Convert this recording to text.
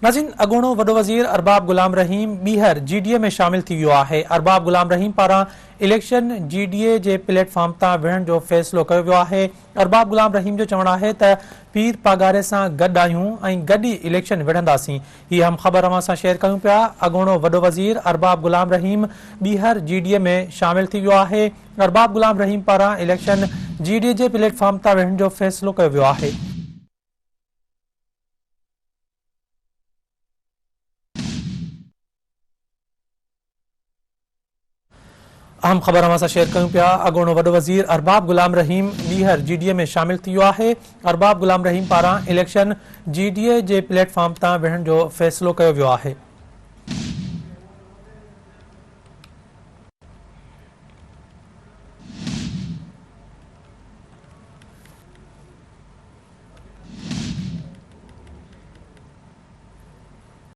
नाज़रीन, अॻूणो वॾो वज़ीर अरबाब गुलाम रहीम ॿीहर GDA में शामिल थी वियो आहे। अरबाब गुलाम रहीम पारां इलेक्शन GDA जे प्लेटफॉर्म तां विढ़ण जो फ़ैसिलो कयो वियो आहे। अरबाब गुलाम रहीम जो चवणु आहे त पीर पागारे सां गॾु आहियूं ऐं गॾु ई इलेक्शन विढ़ंदासीं। हीअ हम ख़बर अवां सां शेयर कयूं पिया। अॻूणो वॾो वज़ीर अरबाब गुलाम रहीम ॿीहर GDA में शामिल थी वियो आहे। अरबाब गुलाम रहीम पारां इलेक्शन GDA जे प्लेटफॉर्म तां विढ़ण जो फ़ैसिलो कयो वियो आहे। अहम ख़बर अवां सां शेयर कयूं पिया। अॻूणो वॾो वज़ीर अरबाब गुलाम रहीम ॿीहर GDA में शामिल थी वियो आहे। अरबाब गुलाम रहीम पारां इलेक्शन GDA जे प्लेटफॉर्म तां विढ़ण जो फ़ैसिलो कयो वियो आहे।